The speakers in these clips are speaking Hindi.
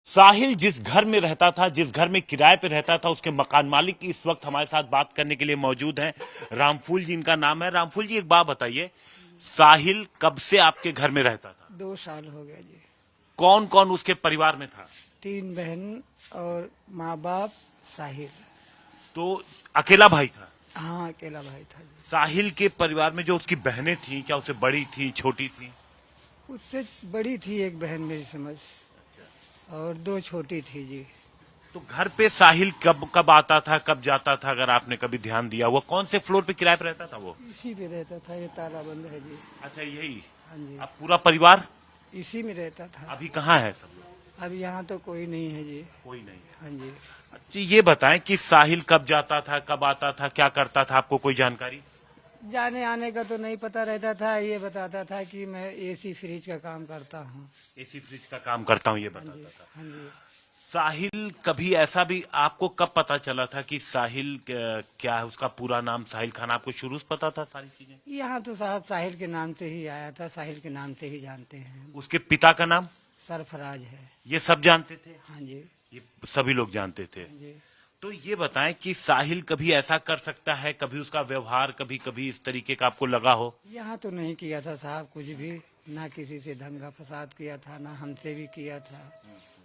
साहिल जिस घर में रहता था, जिस घर में किराए पे रहता था, उसके मकान मालिक इस वक्त हमारे साथ बात करने के लिए मौजूद हैं। रामफूल जी इनका नाम है। रामफूल जी, एक बात बताइए, साहिल कब से आपके घर में रहता था? 2 साल हो गया जी। कौन कौन उसके परिवार में था? 3 बहन और माँ बाप। साहिल। तो अकेला भाई था? हाँ, अकेला भाई था जी। साहिल के परिवार में जो उसकी बहनें थी, क्या उससे बड़ी थी, छोटी थी? उससे बड़ी थी एक बहन मेरी समझ, और 2 छोटी थी जी। तो घर पे साहिल कब कब आता था, कब जाता था, अगर आपने कभी ध्यान दिया? वो कौन से फ्लोर पे किराए पे रहता था वो? इसी पे रहता था, ये ताला बंद है जी। अच्छा, यही। हाँ जी, अब पूरा परिवार इसी में रहता था। अभी कहाँ है सब लोग? अब यहाँ तो कोई नहीं है जी। कोई नहीं है। हाँ जी। अच्छा, ये बताएं कि साहिल कब जाता था, कब आता था, क्या करता था, आपको कोई जानकारी? जाने आने का तो नहीं पता रहता था, ये बताता था कि मैं एसी फ्रिज का काम करता हूँ। एसी फ्रिज का काम करता हूँ, ये हाँ जी। बताता था। हाँ जी। साहिल कभी ऐसा भी आपको कब पता चला था कि साहिल क्या है, उसका पूरा नाम साहिल खान? आपको शुरू से पता था सारी चीजें? यहाँ तो साहब साहिल के नाम से ही आया था, साहिल के नाम से ही जानते हैं। उसके पिता का नाम? सरफराज है। ये सब जानते थे? हाँ जी। ये सभी लोग जानते थे। हाँ जी। तो ये बताएं कि साहिल कभी ऐसा कर सकता है, कभी उसका व्यवहार कभी कभी इस तरीके का आपको लगा हो? यहाँ तो नहीं किया था साहब कुछ भी, ना किसी से दंगा फसाद किया था, ना हमसे भी किया था।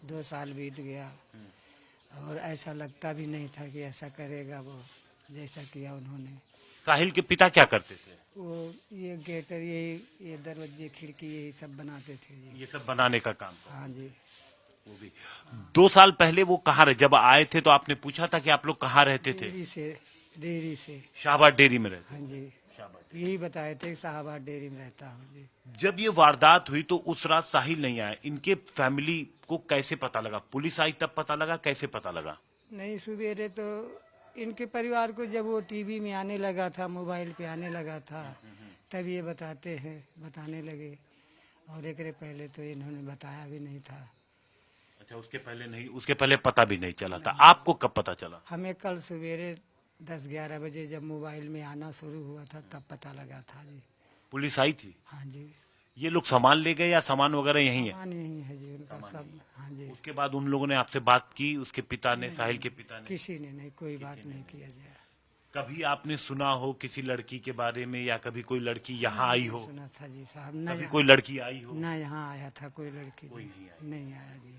2 साल बीत गया और ऐसा लगता भी नहीं था कि ऐसा करेगा वो, जैसा किया उन्होंने। साहिल के पिता क्या करते थे? वो ये गेटर, ये दरवाजे खिड़की यही सब बनाते थे जी। ये सब बनाने का काम था। हाँ जी। वो भी 2 साल पहले वो कहाँ रहे? जब आए थे तो आपने पूछा था कि आप लोग कहाँ रहते थे? डेयरी से। शाहबाद डेयरी में रहते? हाँ जी। शाहबाद। यही बताए थे, शाहबाद डेयरी में रहता हूँ जी। जब ये वारदात हुई तो उस रात साहिल नहीं आया, इनके फैमिली को कैसे पता लगा? पुलिस आई तब पता लगा? कैसे पता लगा? नहीं, सवेरे तो इनके परिवार को जब वो टीवी में आने लगा था, मोबाइल पे आने लगा था, तब ये बताने लगे। और एक पहले तो इन्होंने बताया भी नहीं था। अच्छा, उसके पहले नहीं, उसके पहले पता भी नहीं चला था। आपको कब पता चला? हमें कल सवेरे 10-11 बजे जब मोबाइल में आना शुरू हुआ था तब पता लगा था जी। पुलिस आई थी? हाँ जी। ये लोग सामान ले गए या सामान वगैरह यही है? सामान यही है जी उनका सब। हाँ जी। उसके बाद उन लोगों ने आपसे बात की, उसके पिता ने, साहिल के पिता ने? किसी ने नहीं, कोई बात नहीं किया जाए। कभी आपने सुना हो किसी लड़की के बारे में, या कभी कोई लड़की यहाँ आई हो? सुना था जी साहब, कभी कोई लड़की आई हो? ना यहाँ आया था कोई लड़की कोई जी। नहीं आई। नहीं आया जी।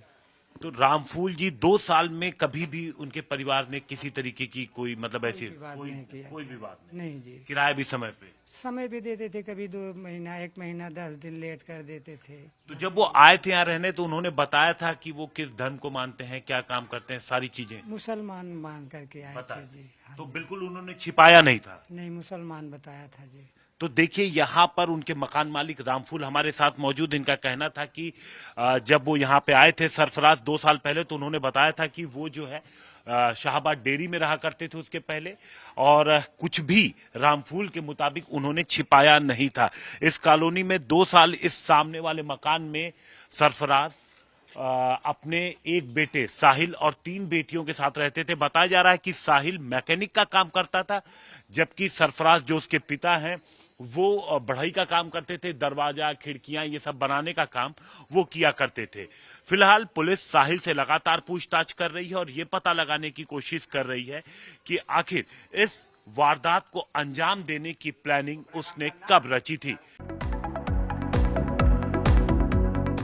तो रामफूल जी 2 साल में कभी भी उनके परिवार ने किसी तरीके की कोई मतलब ऐसी कोई नहीं किया कोई जी। भी बात नहीं जी। किराया भी समय पे? समय भी देते थे, कभी 2 महीना, 1 महीना 10 दिन लेट कर देते थे। तो जब वो आए थे यहाँ रहने तो उन्होंने बताया था कि वो किस धर्म को मानते हैं, क्या काम करते हैं, सारी चीजें मुसलमान मान करके आए थे बताया? जी। हाँ तो जी। बिल्कुल उन्होंने छिपाया नहीं था? नहीं, मुसलमान बताया था जी। तो देखिए, यहाँ पर उनके मकान मालिक रामफूल हमारे साथ मौजूद। इनका कहना था कि जब वो यहाँ पे आए थे सरफराज 2 साल पहले, तो उन्होंने बताया था कि वो जो है शाहबाद डेयरी में रहा करते थे उसके पहले, और कुछ भी रामफूल के मुताबिक उन्होंने छिपाया नहीं था। इस कॉलोनी में 2 साल इस सामने वाले मकान में सरफराज अपने एक बेटे साहिल और 3 बेटियों के साथ रहते थे। बताया जा रहा है कि साहिल मैकेनिक का काम करता था, जबकि सरफराज जो उसके पिता हैं वो बढ़ई का काम करते थे, दरवाजा खिड़कियां ये सब बनाने का काम वो किया करते थे। फिलहाल पुलिस साहिल से लगातार पूछताछ कर रही है और ये पता लगाने की कोशिश कर रही है कि आखिर इस वारदात को अंजाम देने की प्लानिंग उसने कब रची थी।